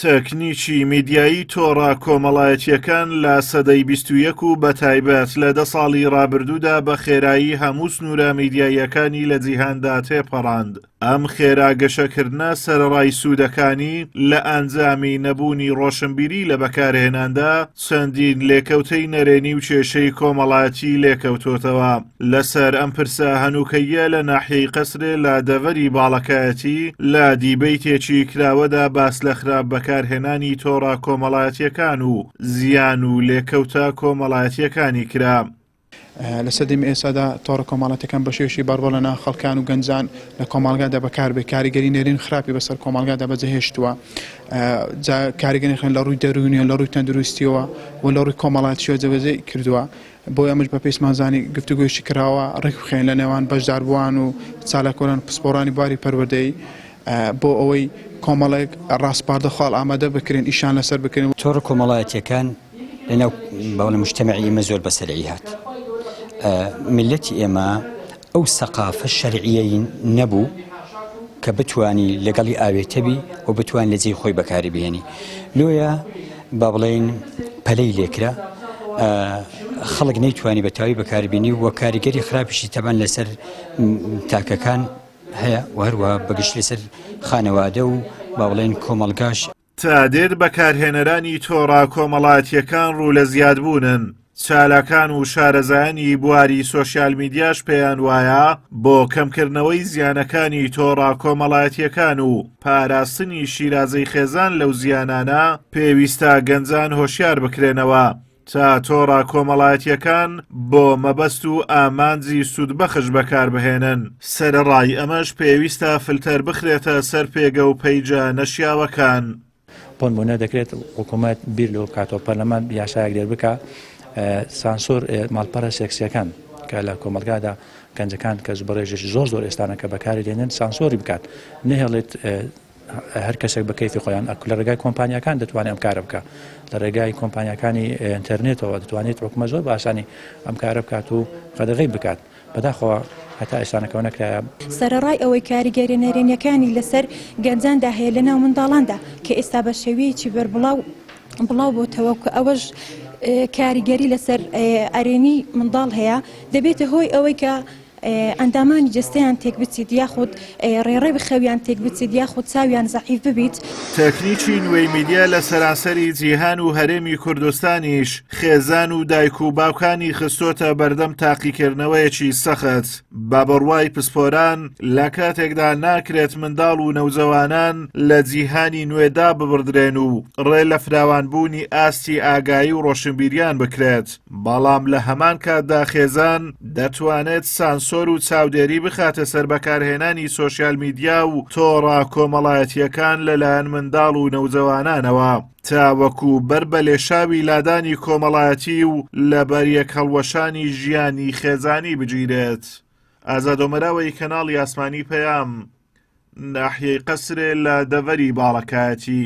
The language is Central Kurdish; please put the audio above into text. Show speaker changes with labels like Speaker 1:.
Speaker 1: تەکنیکی میدیایی تۆڕە کۆمەڵایەتیەکان لە سەدەی 21 و بەتایبەت لە 10 ساڵی ڕابردوودا بە خێرایی هەموو سنوورە میدیاییەکانی لە جیهاندا تێپەڕاند. ئەم خێرا گەشەکردنە سەرەڕای سوودەکانی لە ئەنجامی نەبوونی ڕۆشنبیری لە بەکارهێناندا چەندین لێکەوتەی نەرێنی و کێشەی کۆمەڵایەتی لێکەوتۆتەوە. لەسەر ئەم پرسە هەنووکەیە لە ناحیەی قەسرێ لە دەڤەری باڵەکایەتی لە دیبەیتێکی کراوەدا باس لە خراپ بەکارهێنانی تۆڕە کۆمەڵایەتیەکان و زیان و لێکەوتە کۆمەڵایەتیەکانی کرا.
Speaker 2: لە سەدەمی ئێستادا تۆڕە کۆمەڵایەتیەکان بە شێوەیەکی بەربەڵەنا خەڵکان و گەنجان لە کۆمەڵگادا بەکاربێ کاریگەری نێرین خراپی بەسەر کۆمەڵگادا بەجێهێشتووە. کاریگەری خوێن لە ڕووی دەرونیە، لە ڕووی تەندروستیەوە و لە ڕووی کۆمەڵایەتیەوە جێبەجێ کردووە. بۆ ئەمەش بە پێیسمانزانی گفتوگۆیشی کراوە ڕێک بخێن لە نێوان بەشداربووان و چالاکۆران پسپۆڕانی بواری پەروەردەیی بۆ ئەوەی کۆمەڵێک ڕاستپاردە خاڵ ئامادە بکرێن ئیشان لەسەر بکرێن.
Speaker 3: تۆڕە کۆمەڵایەتیەکان لەناو باوڵە مجتەمەعی ئێمە زۆر بەسەرعی هات. ملەتی ئێمە ئەو سەقافە شەرعیەی نەبوو کە بتوانی لەگەڵی ئاوێتەبی و بتوان لە جێی خۆی بەکاری بهێنی. لۆیە با بڵێن پەلەی لێکرا خەڵک نەیتوانی بەتاوی بەکاربیێنی و کاریگەری خراپیشی تەبان لەسەر تاکەکان هەیە و هەروە بەگشت لەسەر خانەوادە و با بڵێن کۆمەڵگاش.
Speaker 1: تا دێر بەکارهێنەرانی تۆڕە کۆمەڵایەتیەکان ڕوو لە زیادبوونن. چالاکان و شارەزایانی بواری سۆشیال میدیاش پێیان وایە بۆ کەمکردنەوەی زیانەکانی تۆڕە کۆمەڵایەتیەکان و پاراستنی شیرازەی خێزان لەو زیانانە پێویستە گەنجان هۆشیار بکرێنەوە تا تۆڕە کۆمەڵایەتیەکان بۆ مەبەست و ئامانجی سوودبەخش بەکاربهێنن. سەرەڕای ئەمەش پێویستە فلتەر بخرێتە سەر پێگە و پەیجە نەشیاوەکان.
Speaker 4: بۆنمونە دەکرێت حکوومەت بیر لەوە کاتۆ پەرلەمان یاسایەک دێر بکە سانسۆر ماڵپەرە سێکسیەکان کە لە کۆمەلگادا گەنجەکان کە بەڕێژێکی زۆر ئێستانە کە بەکاری دێنن سانسۆری بکات. نەهێڵێت هەر کەسێک بە کەیفی خۆیان لە ڕێگای کۆمپانیەکان دەتوانێت ئەم کارە بکە. لە ڕێگای کۆمپانیەکانی ئینتەرنێتەوە دەتوانێت حکومە زۆر باشانی ئەم کارە بکات و قەدەغەی بکات. بەداخەوە هەتا ئێستانەکەەوە نەکرایە.
Speaker 5: سەرەڕای ئەوەی کاریگەری نەرێنیەکانی لەسەر گەنجاندا هەیە لە ناو منداڵاندا کە ئێستا بە شێوەیەکی بڵاو بۆتەوە کە ئەوەش کاریگەری لەسەر ئەرێنی منداڵ هەیە دەبێتە هۆی ئەوەی کە ئەندامانی جستەیان تێک بچیت یاخود ڕێڕێ بخەویان تێک بچیت یاخود چاویان زەعیف ببیت.
Speaker 1: تەکنیکی نوێی میدیا لە سەرانسەری جیهان و هەرێمی کوردستانیش خێزان و دایک و باوکانی خستۆتە بەردەم تاقیکردنەوەیەکی سەخت. با بڕوای پسپۆران لە کاتێکدا ناکرێت منداڵ و نەوجەوانان لە جیهانی نوێدا ببردرێن و ڕێ لە فراوانبوونی ئاستی ئاگایی و ڕۆشنبیریان بکرێت. بەڵام لە هەمان کاتدا خێزان دەتوانێت سانسۆر و چاودێری بخاتە سەر بەکارهێنانی سۆشیال میدیا و تۆڕە کۆمەڵایەتیەکان لەلایەن منداڵ و نەوجەوانانەوە تا وەکو بەر بە لێشاوی لادانی کۆمەڵایەتی و لەبەر یەک هەڵوەشانی ژیانی خێزانی بگیرێت. ئازادۆمەراوەی کەناڵی ئاسمانی پەیام، ناحیەی قەسرێ لە دەڤەری باڵەکایەتی.